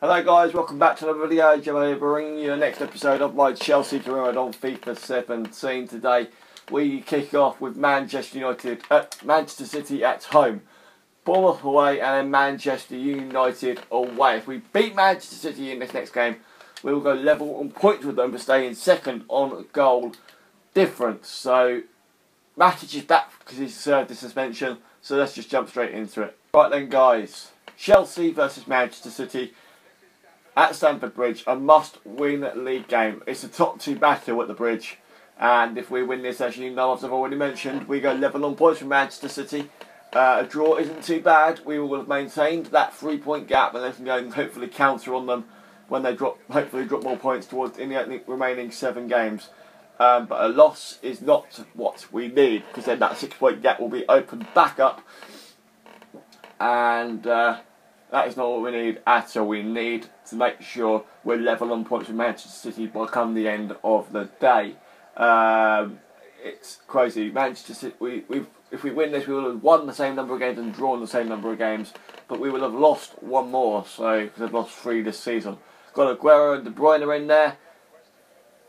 Hello guys, welcome back to another video. I'm bringing you the next episode of my Chelsea career on FIFA 17. Today we kick off with Manchester City at home, Bournemouth away, and then Manchester United away. If we beat Manchester City in this next game, we will go level on points with them, but stay in second on goal difference. So Matic is back because he's served the suspension. So let's just jump straight into it. Right then, guys, Chelsea versus Manchester City at Stamford Bridge, a must-win league game. It's a top two battle at the Bridge, and if we win this, as you know, as I've already mentioned, we go level on points with Manchester City. A draw isn't too bad. We will have maintained that 3-point gap, and they can go and hopefully counter on them when they hopefully drop more points towards in the remaining 7 games. But a loss is not what we need, because then that 6-point gap will be opened back up, and that is not what we need at all. We need to make sure we're level on points with Manchester City by come the end of the day. It's crazy. Manchester City, if we win this, we will have won the same number of games and drawn the same number of games, but we will have lost one more, so because they've lost 3 this season. Got Aguero and De Bruyne in there.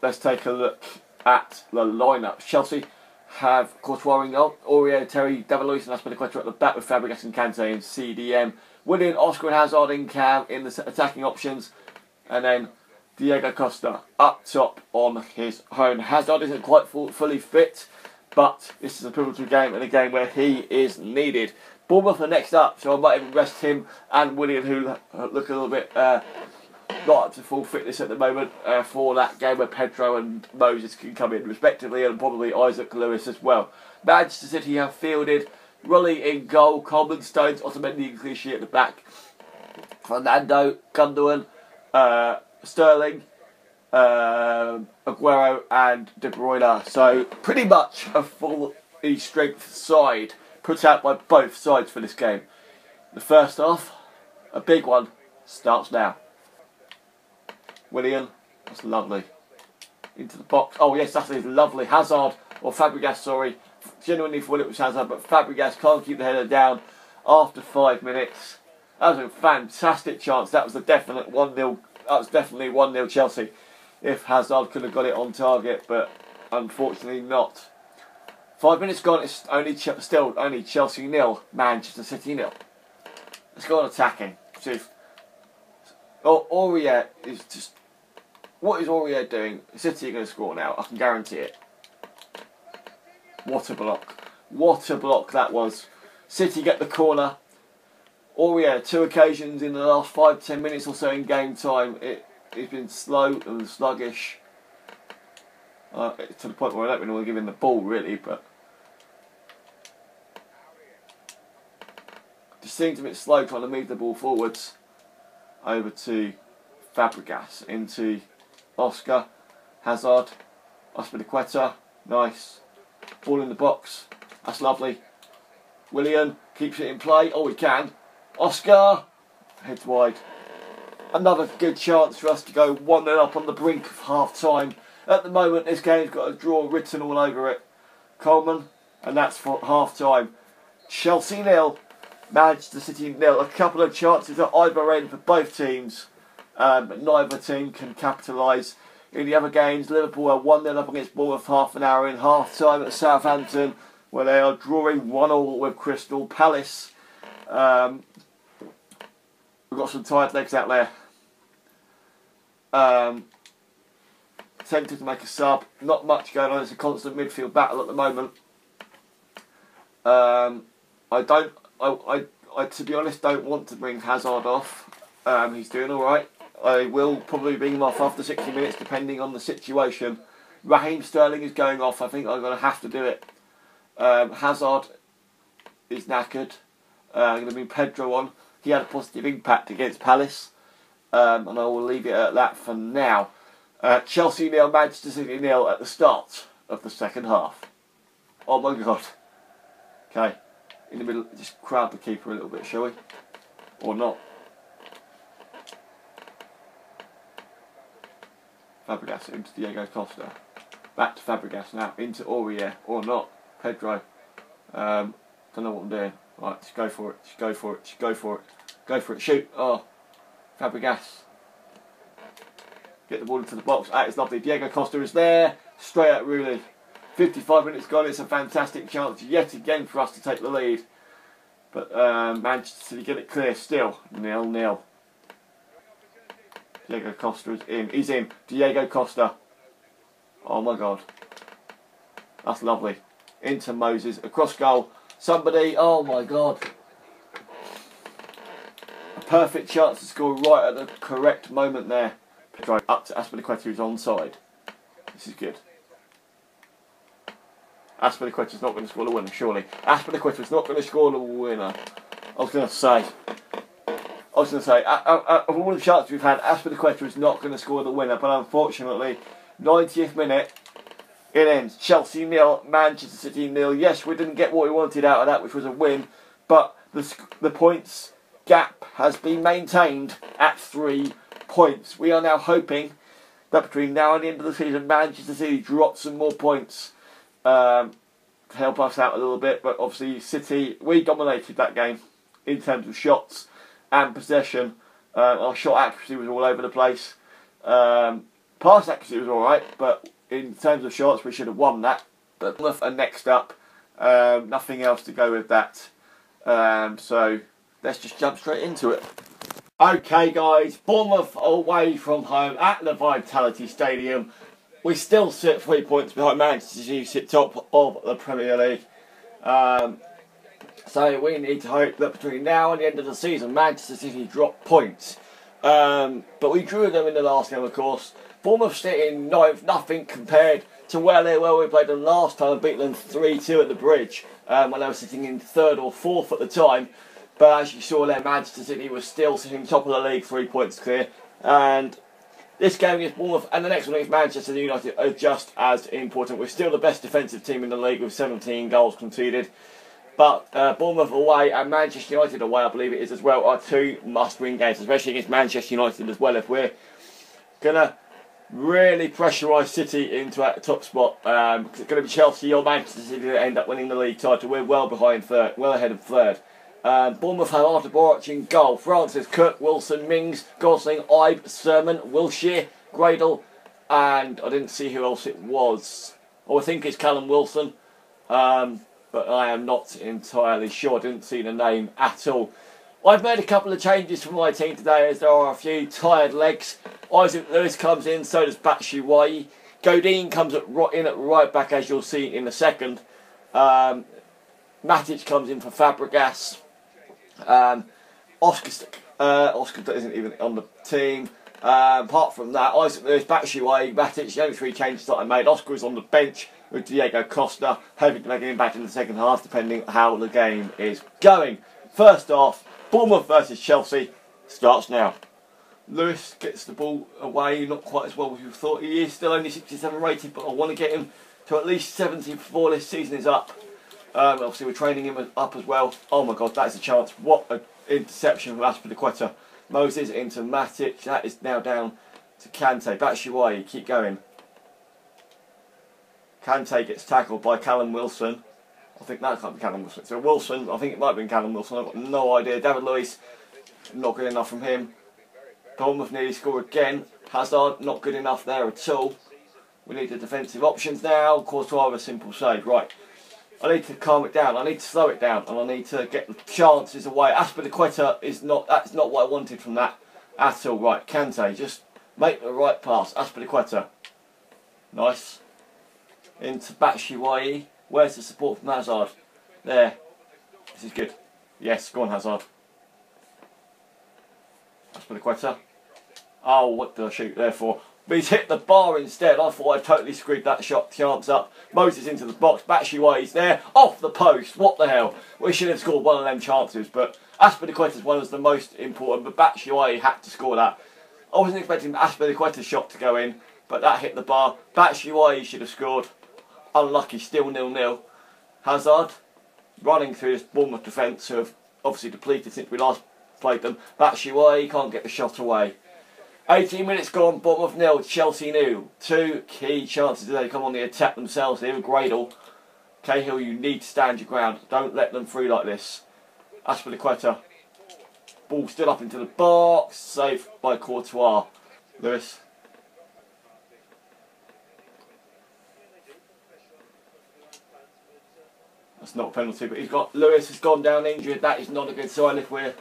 Let's take a look at the lineup. Chelsea have Courtois in goal, Aurier, Terry, David Luiz and Aspilicueta at the back with Fabregas and Kante and CDM. Willian, Oscar and Hazard in cam in the attacking options, and then Diego Costa up top on his own. Hazard isn't quite fully fit, but this is a pivotal game and a game where he is needed. Bournemouth are next up, so I might even rest him and Willian, who look a little bit not up to full fitness at the moment, for that game where Pedro and Moses can come in respectively, and probably Isaac Lewis as well. Manchester City have fielded Rulli in goal, Coleman, Stones, Otamendi and Clichy at the back, Fernando, Gundogan, Sterling, Aguero and De Bruyne. So pretty much a full strength side put out by both sides for this game. The first half, a big one, starts now. Willian, that's lovely. Into the box. Oh yes, that is lovely. Hazard, or Fabregas, sorry. Genuinely thought it was Hazard, but Fabregas can't keep the header down after 5 minutes. That was a fantastic chance. That was a definite 1-0. That was definitely 1-0 Chelsea. If Hazard could have got it on target, but unfortunately not. 5 minutes gone. It's still only Chelsea 0, Manchester City 0. Let's go on attacking. See if Aurier is just... What is Aurier doing? City are going to score now. I can guarantee it. What a block. What a block that was. City get the corner. Aurier, 2 occasions in the last 5-10 minutes or so in game time. It's been slow and sluggish. To the point where I don't really want to give him the ball, really, but... Just seems a bit slow trying to move the ball forwards. Over to Fabregas, into Oscar, Hazard, Aspilicueta, nice. Ball in the box, that's lovely. Willian keeps it in play, oh he can. Oscar, heads wide. Another good chance for us to go 1-0 up on the brink of half time. At the moment this game's got a draw written all over it. Coleman, and that's for half time. Chelsea 0. Manchester City 0. A couple of chances at either end for both teams, but neither team can capitalise. In the other games, Liverpool are 1-0 up against Bournemouth half an hour in half time at Southampton, where they are drawing 1-1 with Crystal Palace. We've got some tired legs out there. Tempted to make a sub. Not much going on. It's a constant midfield battle at the moment. I to be honest, don't want to bring Hazard off. He's doing alright. I will probably bring him off after 60 minutes, depending on the situation. Raheem Sterling is going off. I think I'm going to have to do it. Hazard is knackered. I'm going to bring Pedro on. He had a positive impact against Palace. And I will leave it at that for now. Chelsea 0, Manchester City 0 at the start of the second half. Oh my god. Okay. In the middle, just crowd the keeper a little bit, shall we? Or not? Fabregas into Diego Costa. Back to Fabregas now, into Aurier, or not. Pedro. Don't know what I'm doing. Right, just go for it, just go for it, just go for it. Go for it, shoot. Oh. Fabregas. Get the ball into the box. That is lovely. Diego Costa is there. Straight at Rooney. 55 minutes gone. It's a fantastic chance yet again for us to take the lead. But Manchester City get it clear still. 0-0. Diego Costa is in. He's in. Diego Costa. Oh my God. That's lovely. Into Moses. Across goal. Somebody. Oh my God. A perfect chance to score right at the correct moment there. Drive up to Aspilicueta, who's onside. This is good. Aspilicueta's not going to score the winner, surely. Aspilicueta's not going to score the winner. I was going to say, of all the chances we've had, Aspilicueta is not going to score the winner, but unfortunately, 90th minute, it ends. Chelsea 0, Manchester City 0. Yes, we didn't get what we wanted out of that, which was a win, but the points gap has been maintained at 3 points. We are now hoping that between now and the end of the season, Manchester City drops some more points to help us out a little bit. But obviously, City, we dominated that game in terms of shots and possession. Our shot accuracy was all over the place. Pass accuracy was alright, but in terms of shots, we should have won that. But next up, nothing else to go with that. So let's just jump straight into it. Okay guys, Bournemouth away from home at the Vitality Stadium. We still sit 3 points behind Manchester City, sit top of the Premier League. So we need to hope that between now and the end of the season, Manchester City drop points. But we drew them in the last game, of course. Bournemouth sit in 9th, nothing compared to where they were. We played them last time and beat them 3-2 at the Bridge, when they were sitting in 3rd or 4th at the time. But as you saw there, Manchester City was still sitting top of the league, 3 points clear. And this game against Bournemouth and the next one against Manchester United are just as important. We're still the best defensive team in the league with 17 goals conceded. But Bournemouth away and Manchester United away, I believe it is as well, are 2 must-win games, especially against Manchester United as well. If we're going to really pressurise City into that top spot, it's going to be Chelsea or Manchester City that end up winning the league title. We're well behind third, well ahead of third. Bournemouth have after Boraching goal. Francis, Cook, Wilson, Mings, Gosling, Ibe, Sermon, Wilshere, Gradle, and I didn't see who else it was. Oh, I think it's Callum Wilson, but I am not entirely sure. I didn't see the name at all. I've made a couple of changes for my team today as there are a few tired legs. Isaac Lewis comes in, so does Batshuayi. Godin comes in at right back, as you'll see in a second. Matic comes in for Fabregas. Oscar isn't even on the team. Apart from that, Isaac Lewis, Batshuayi, Matic, the only 3 changes that I made. Oscar is on the bench with Diego Costa, hoping to make an impact in the second half, depending how the game is going. First off, Bournemouth versus Chelsea starts now. Lewis gets the ball away, not quite as well as we thought. He is still only 67 rated, but I want to get him to at least 70 before this season is up. Obviously we're training him up as well. Oh my God, that is a chance. What an interception from Aspilicueta. Moses into Matic. That is now down to Kante. Batshuayi, keep going. Kante gets tackled by Callum Wilson. I think that can't be Callum Wilson. So Wilson, I think it might have been Callum Wilson. I've got no idea. David Luiz, not good enough from him. Bournemouth nearly score again. Hazard, not good enough there at all. We need the defensive options now. Courtois, a simple save. Right. I need to calm it down, I need to slow it down, and I need to get the chances away. Aspilicueta that's not what I wanted from that at all. Right, Kante, just make the right pass. Aspilicueta. Nice. Into Batshuayi. Where's the support from Hazard? There. This is good. Yes, go on Hazard. Aspilicueta. Oh, what did I shoot there for? But he's hit the bar instead. I thought I totally screwed that shot chance up. Moses into the box. Batshuayi's there. Off the post. What the hell? We should have scored one of them chances. But Aspilicueta's one was the most important. But Batshuayi had to score that. I wasn't expecting Aspilicueta's shot to go in. But that hit the bar. Batshuayi should have scored. Unlucky. Still 0-0. Hazard running through this Bournemouth defence, who have obviously depleted since we last played them. Batshuayi can't get the shot away. 18 minutes gone, Bournemouth 0, Chelsea 0. 2 key chances they come on the attack themselves here. Gradle. Cahill, you need to stand your ground. Don't let them through like this. Aspilicueta. Ball still up into the box. Saved by Courtois. Lewis. That's not a penalty, but Lewis has gone down injured. That is not a good sign if we're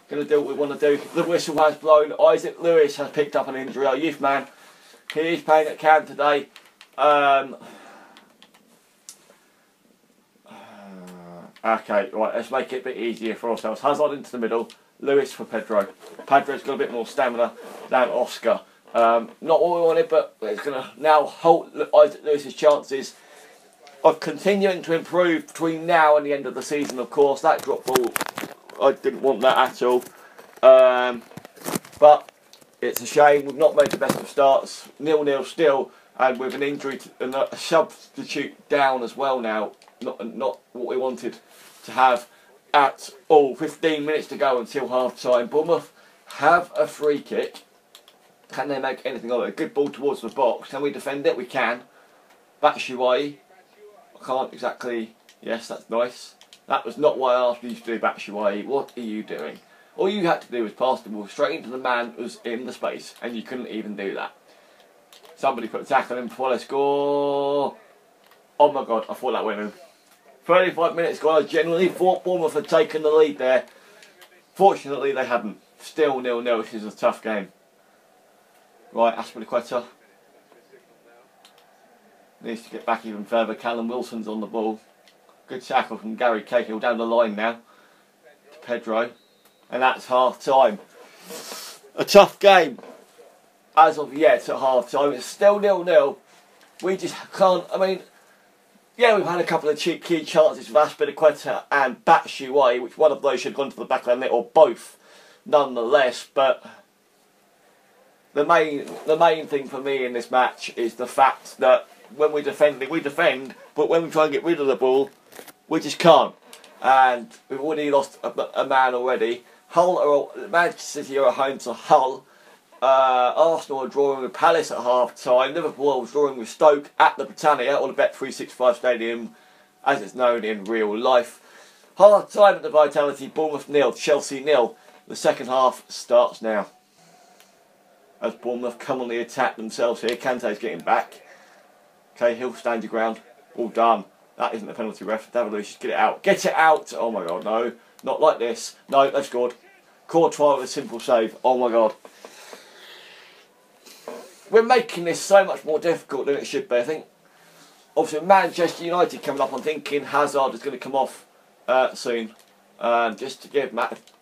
going to do what we want to do. The whistle has blown. Isaac Lewis has picked up an injury. Our youth man. He is playing at camp today. Okay, right, let's make it a bit easier for ourselves. Hazard into the middle, Lewis for Pedro. Pedro's got a bit more stamina than Oscar. Not what we wanted, but it's going to now halt Isaac Lewis's chances of continuing to improve between now and the end of the season, of course. That drop ball, I didn't want that at all. But it's a shame, we've not made the best of starts. 0-0 still, and with an injury and a substitute down as well now. Not what we wanted to have at all. 15 minutes to go until half time. Bournemouth have a free kick. Can they make anything of it? A good ball towards the box. Can we defend it? We can. Batshuayi. I can't exactly. Yes, that's nice. That was not what I asked you to do, Batshuayi. What are you doing? All you had to do was pass the ball straight into the man who was in the space, and you couldn't even do that. Somebody put a tackle in before they score. Oh my God, I thought that went in. 35 minutes gone. I genuinely thought Bournemouth had taken the lead there. Fortunately, they hadn't. Still 0-0, which is a tough game. Right, Aspilicueta needs to get back even further. Callum Wilson's on the ball. Good tackle from Gary Cahill down the line now to Pedro. And that's half time. A tough game as of yet at half time. It's still 0-0. We just can't. I mean, yeah, we've had a couple of key chances with Aspilicueta and Batshuayi, which one of those should have gone to the back of the net, or both, nonetheless. But the main thing for me in this match is the fact that when we defend, but when we try and get rid of the ball, we just can't. And we've already lost a man already. Manchester City are at home to Hull. Arsenal are drawing with Palace at half time. Liverpool was drawing with Stoke at the Britannia, or the Bet365 Stadium as it's known in real life. Half time at the Vitality, Bournemouth 0, Chelsea 0. The second half starts now. As Bournemouth come on the attack themselves here. Kante's getting back. Cahill, stand your ground. All done. That isn't a penalty, ref. David Luiz, just get it out. Get it out! Oh my God, no. Not like this. No, they've scored. Courtois with a simple save. Oh my God. We're making this so much more difficult than it should be, I think. Obviously, Manchester United coming up, I'm thinking Hazard is going to come off soon. Just to give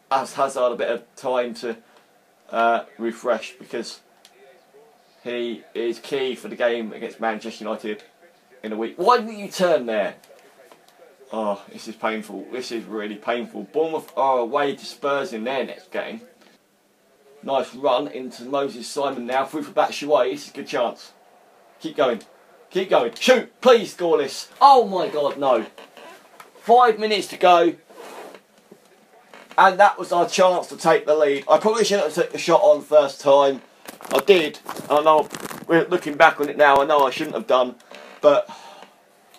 Hazard a bit of time to refresh, because he is key for the game against Manchester United in a week. Why didn't you turn there? Oh, this is painful. This is really painful. Bournemouth are away to Spurs in their next game. Nice run into Moses Simon now. Through for Batshuayi. This is a good chance. Keep going. Keep going. Shoot! Please score this. Oh my God, no. 5 minutes to go. And that was our chance to take the lead. I probably shouldn't have took the shot on first time. I did. I know, we're looking back on it now, I know I shouldn't have done. But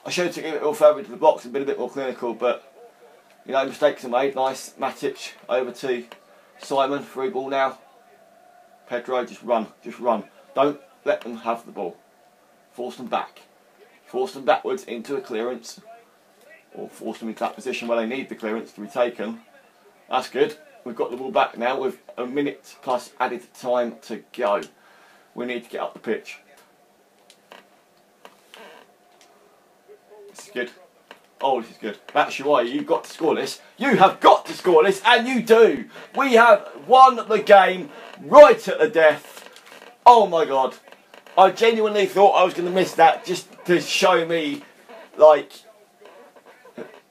I should have taken it a little further into the box and been a bit more clinical. But, you know, mistakes are made. Nice. Matic over to Simon. Through ball now. Pedro, just run. Just run. Don't let them have the ball. Force them back. Force them backwards into a clearance. Or force them into that position where they need the clearance to be taken. That's good. We've got the ball back now with a minute plus added time to go. We need to get up the pitch. This is good. Oh, this is good. Batshuayi, you've got to score this. You have got to score this, and you do. We have won the game right at the death. Oh my God. I genuinely thought I was going to miss that, just to show me, like,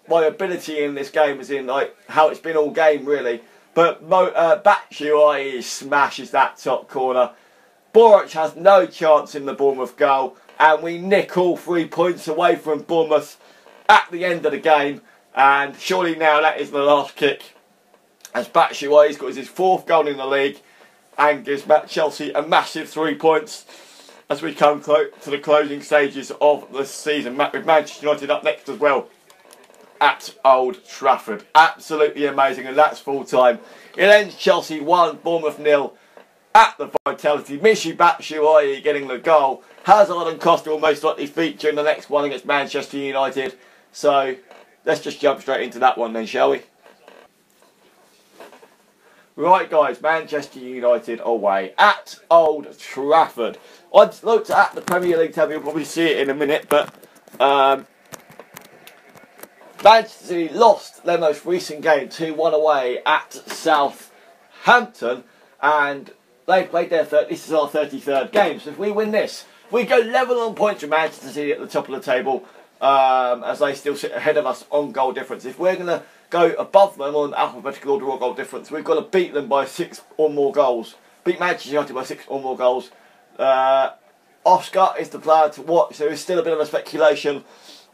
my ability in this game, as in, like, how it's been all game, really. But Batshuayi smashes that top corner. Boric has no chance in the Bournemouth goal, and we nick all 3 points away from Bournemouth at the end of the game. And surely now that is the last kick, as Batshuayi's got his 4th goal in the league and gives Chelsea a massive 3 points as we come to the closing stages of the season, with Manchester United up next as well at Old Trafford. Absolutely amazing, and that's full time. It ends Chelsea 1, Bournemouth 0 at the Vitality. Michy Batshuayi getting the goal. Hazard and Costa will most likely feature in the next one against Manchester United. So let's just jump straight into that one then, shall we? Right guys, Manchester United away at Old Trafford. I looked at the Premier League table, you'll probably see it in a minute, but Manchester City lost their most recent game 2-1 away at Southampton, and they played their this is our 33rd game. So if we win this, we go level on points with Manchester City at the top of the table, as they still sit ahead of us on goal difference. If we're going to go above them on alphabetical order or goal difference, we've got to beat them by 6 or more goals. Beat Manchester United by 6 or more goals. Oscar is the player to watch. There is still a bit of a speculation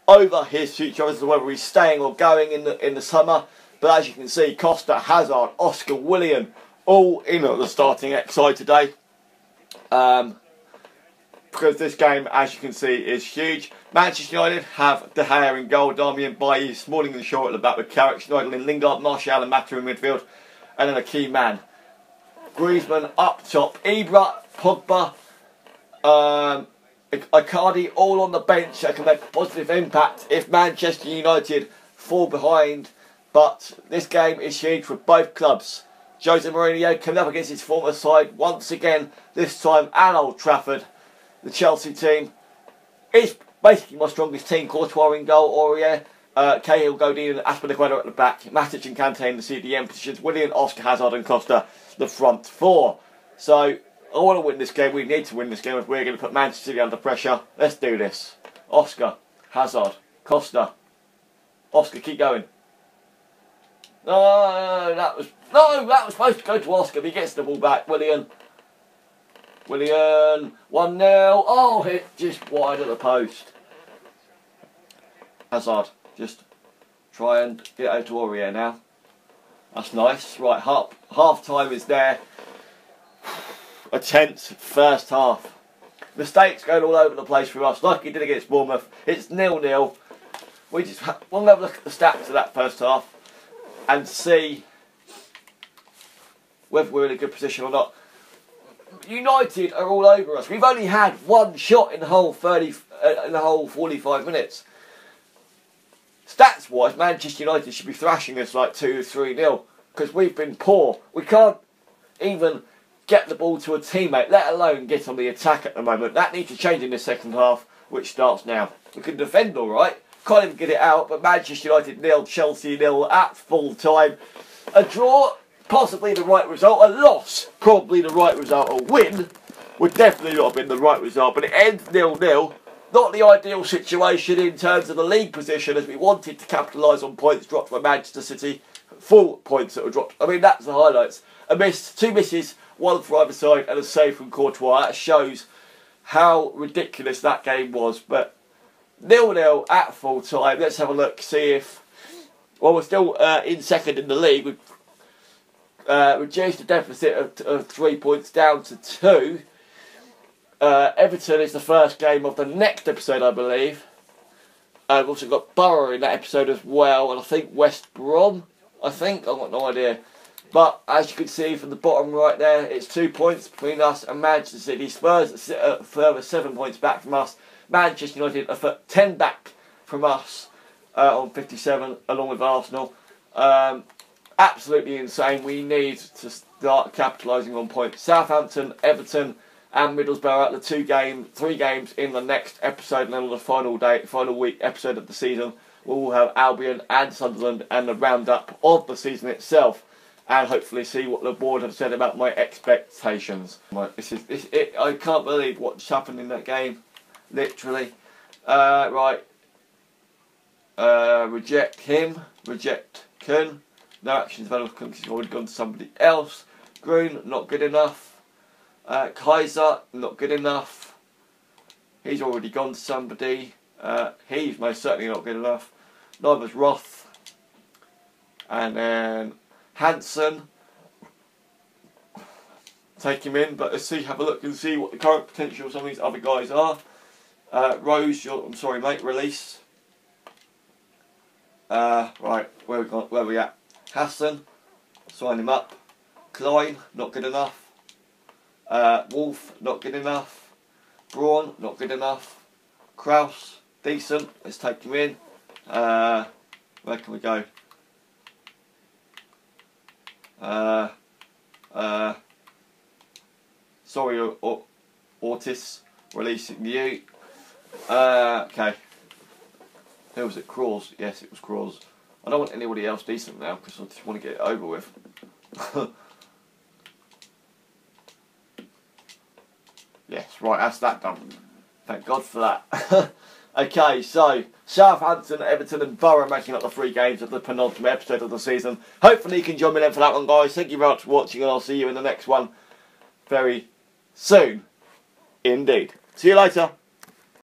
over his future as to whether he's staying or going in the summer. But as you can see, Costa, Hazard, Oscar, Willian, all in at the starting X side today. Because this game, as you can see, is huge. Manchester United have De Gea in goal, Darmian Bailly, Smalling and Shaw at the back with Carrick, Schneiderlin, Lingard, Martial and Mata in midfield. And then a key man, Griezmann up top, Ibra, Pogba, Icardi all on the bench that can make a positive impact if Manchester United fall behind. But this game is huge for both clubs. Jose Mourinho coming up against his former side once again, this time at Old Trafford. The Chelsea team is basically my strongest team. Courtois in goal, Aurier, Cahill, Godin and Aspilicueta at the back, Matic and Kante in the CDM positions, Willian, Oscar, Hazard and Costa the front four. So I want to win this game. We need to win this game if we're going to put Manchester City under pressure. Let's do this. Oscar, Hazard, Costa. Oscar, keep going. No, that was supposed to go to Oscar. If he gets the ball back, Willian, 1-0. Oh, hit just wide of the post. Hazard, just try and get out to Aurier now. That's nice. Right, half time is there. A tense first half. Mistakes going all over the place for us, like he did against Bournemouth. It's 0-0. We'll have a look at the stats of that first half and see whether we're in a good position or not. United are all over us. We've only had one shot in the whole 45 minutes. Stats wise, Manchester United should be thrashing us like 2-3-0 because we've been poor. We can't even get the ball to a teammate, let alone get on the attack at the moment. That needs to change in the second half, which starts now. We can defend all right, can't even get it out, but Manchester United 0, Chelsea 0 at full time. A draw, possibly the right result. A loss, probably the right result. A win would definitely not have been the right result, but it ends 0-0. Not the ideal situation in terms of the league position, as we wanted to capitalise on points dropped by Manchester City. Full points that were dropped. I mean, that's the highlights. A miss, 2 misses, 1 for either side, and a save from Courtois. That shows how ridiculous that game was. But 0-0 at full time. Let's have a look, see if... Well, we're still in second in the league. We've reduced the deficit of 3 points down to 2. Everton is the first game of the next episode, I believe. We've also got Borough in that episode as well, and I think West Brom. I've got no idea. But as you can see from the bottom right there, it's 2 points between us and Manchester City. Spurs sit a further 7 points back from us. Manchester United are 10 back from us on 57, along with Arsenal. Absolutely insane. We need to start capitalising on points. Southampton, Everton and Middlesbrough at the 3 games in the next episode, and then on the final week episode of the season, we'll have Albion and Sunderland and the roundup of the season itself, and hopefully see what the board have said about my expectations. I can't believe what's happened in that game, literally. Right, reject him, reject Kun. No actions available because he's already gone to somebody else. Green, not good enough. Kaiser, not good enough. He's already gone to somebody. He's most certainly not good enough. Neither's Roth. And then Hansen. Take him in, but let's see, have a look and see what the current potential of some of these other guys are. Rose, I'm sorry mate, release. Right, where we at? Hassan, sign him up. Klein, not good enough. Wolf, not good enough. Braun, not good enough. Kraus, decent. Let's take him in. Where can we go? Sorry, Ortiz, releasing you. Okay. Who was it? Crawls. Yes, it was Crawls. I don't want anybody else decent now because I just want to get it over with. Yes, right, that's that done. Thank God for that. Okay, so Southampton, Everton and Borough making up the 3 games of the penultimate episode of the season. Hopefully you can join me then for that one, guys. Thank you very much for watching and I'll see you in the next one very soon. Indeed. See you later.